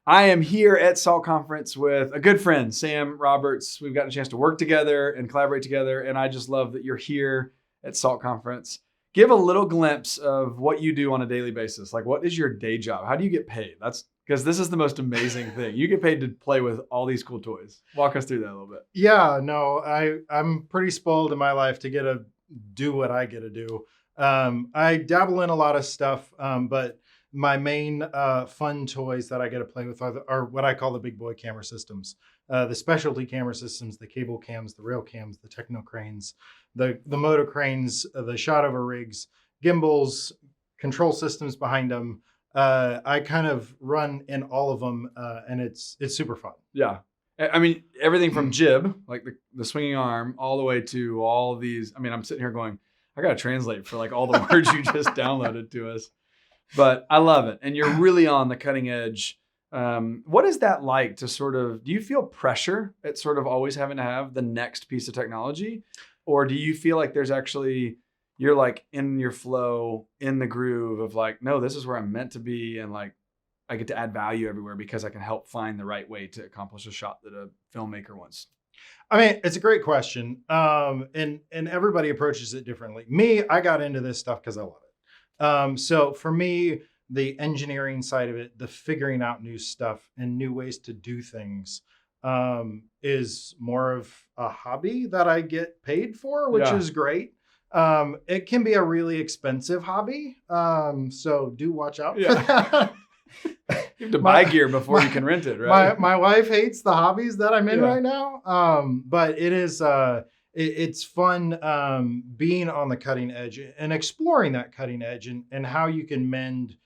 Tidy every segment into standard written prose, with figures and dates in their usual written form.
I am here at SALT Conference with a good friend, Sam Roberts. We've gotten a chance to work together and collaborate together, and I just love that you're here at SALT Conference. Give a little glimpse of what you do on a daily basis. Like, what is your day job? How do you get paid? That's because this is the most amazing thing. You get paid to play with all these cool toys. Walk us through that a little bit. Yeah, no, I'm pretty spoiled in my life to get to do what I get to do. I dabble in a lot of stuff, but my main fun toys that I get to play with are what I call the big boy camera systems. The specialty camera systems, the cable cams, the rail cams, the techno cranes, the motor cranes, the shot over rigs, gimbals, control systems behind them. I kind of run in all of them, and it's super fun. Yeah. I mean, everything from jib, like the swinging arm, all the way to all these. I mean, I'm sitting here going, I got to translate for like all the words you just downloaded to us. But I love it. And you're really on the cutting edge. What is that like to sort of, do you feel pressure at sort of always having to have the next piece of technology? Or do you feel like there's actually, you're like in your flow, in the groove of like, no, this is where I'm meant to be. And like, I get to add value everywhere because I can help find the right way to accomplish a shot that a filmmaker wants. I mean, it's a great question. And everybody approaches it differently. Me, I got into this stuff because I love it. So for me, the engineering side of it, the figuring out new stuff and new ways to do things, is more of a hobby that I get paid for, which is great. It can be a really expensive hobby. So do watch out for that. You have to buy gear before you can rent it, right? My wife hates the hobbies that I'm in right now. But it is, it's fun being on the cutting edge and exploring that cutting edge and how you can mend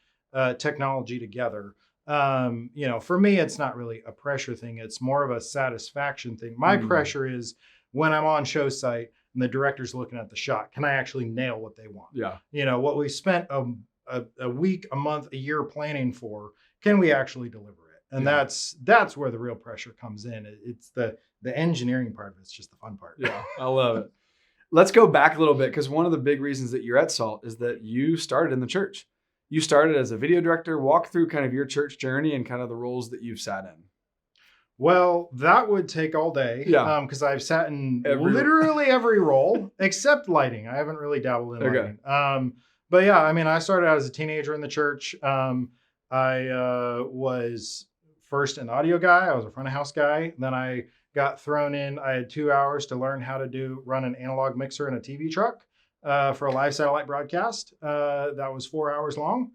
technology together. For me, it's not really a pressure thing. It's more of a satisfaction thing. My pressure is when I'm on show site and the director's looking at the shot, can I actually nail what they want? Yeah. What we spent a week, a month, a year planning for, can we actually deliver it? And that's where the real pressure comes in. It's the engineering part of it. It's just the fun part. Yeah, I love it. Let's go back a little bit, because one of the big reasons that you're at SALT is that you started in the church. You started as a video director. Walk through kind of your church journey and kind of the roles that you've sat in. Well, that would take all day. Yeah. Because I've sat in literally every role except lighting. I haven't really dabbled in lighting. But yeah, I mean, I started out as a teenager in the church. I was first an audio guy. I was a front of house guy. Then I got thrown in. I had 2 hours to learn how to run an analog mixer in a TV truck for a live satellite broadcast. That was 4 hours long.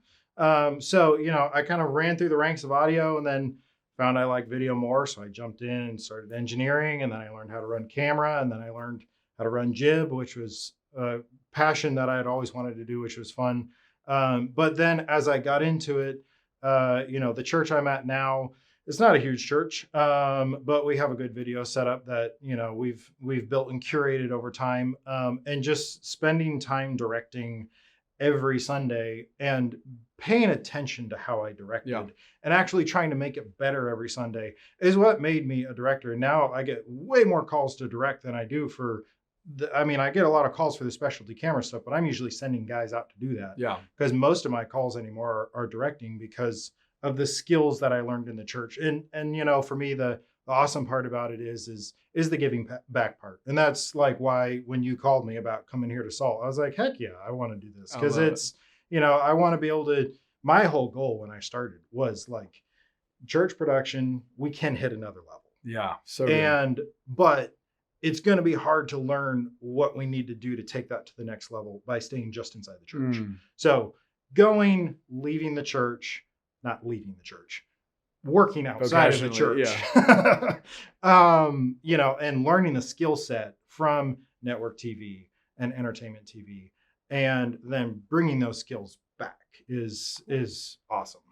So, I kind of ran through the ranks of audio and then found I liked video more. So I jumped in and started engineering, and then I learned how to run camera, and then I learned how to run jib, which was a passion that I had always wanted to do, which was fun. But then as I got into it, the church I'm at now, it's not a huge church, but we have a good video setup that, we've built and curated over time, and just spending time directing every Sunday and paying attention to how I directed and actually trying to make it better every Sunday is what made me a director. And now I get way more calls to direct than I do for I get a lot of calls for the specialty camera stuff, but I'm usually sending guys out to do that. Yeah. Because most of my calls anymore are directing because of the skills that I learned in the church. And for me, the awesome part about it is the giving back part. And that's like why when you called me about coming here to SALT, I was like, heck yeah, I want to do this. Because it's, I want to be able to, my whole goal when I started was like church production, we can hit another level. Yeah. So but it's going to be hard to learn what we need to do to take that to the next level by staying just inside the church. So leaving the church, not leaving the church, working outside of the church, and learning the skill set from network TV and entertainment TV, and then bringing those skills back is awesome.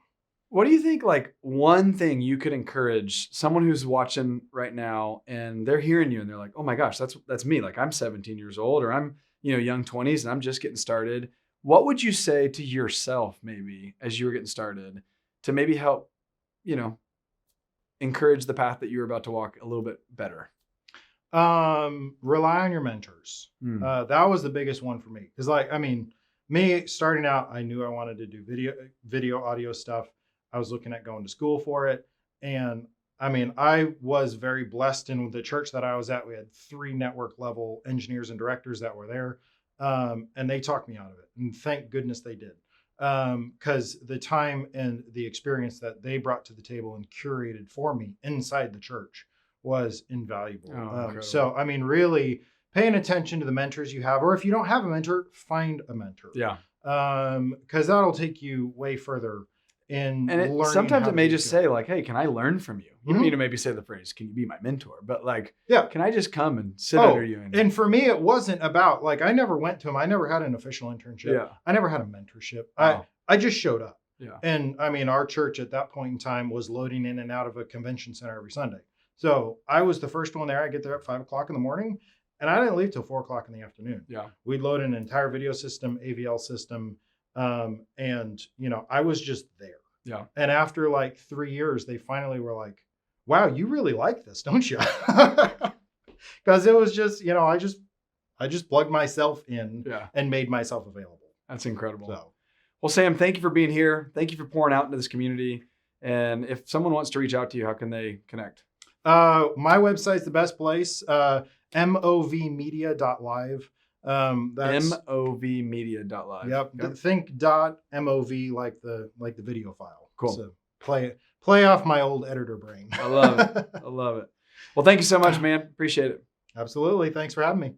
What do you think, like one thing you could encourage someone who's watching right now and they're hearing you and they're like, oh my gosh, that's me. Like I'm 17 years old, or I'm, young 20s and I'm just getting started. What would you say to yourself maybe as you were getting started to maybe help, encourage the path that you're about to walk a little bit better? Rely on your mentors. That was the biggest one for me. Cause me starting out, I knew I wanted to do video audio stuff. I was looking at going to school for it. And I mean, I was very blessed in the church that I was at. We had 3 network level engineers and directors that were there. And they talked me out of it. And thank goodness they did. Because the time and the experience that they brought to the table and curated for me inside the church was invaluable. So, I mean, really paying attention to the mentors you have, or if you don't have a mentor, find a mentor. Yeah. Because that'll take you way further in learning. Sometimes it may just say like, hey, can I learn from you? You don't need to maybe say the phrase, can you be my mentor? But like, can I just come and sit under you? And for me, it wasn't about like, I never went to him. I never had an official internship. Yeah. I never had a mentorship. I just showed up. Yeah. And I mean, our church at that point in time was loading in and out of a convention center every Sunday. So I was the first one there. I get there at 5 o'clock in the morning and I didn't leave till 4 o'clock in the afternoon. Yeah. We'd load an entire video system, AVL system. And you know, I was just there. Yeah. And after like 3 years, they finally were like, wow, you really like this, don't you? Because it was just, you know, I just plugged myself in and made myself available. That's incredible. So, well, Sam, thank you for being here. Thank you for pouring out into this community. And if someone wants to reach out to you, how can they connect? My website's the best place, movmedia.live. That's movmedia.live. Yep. Think .mov like the video file. Cool. So play off my old editor brain. I love it. I love it. Well, thank you so much, man. Appreciate it. Absolutely. Thanks for having me.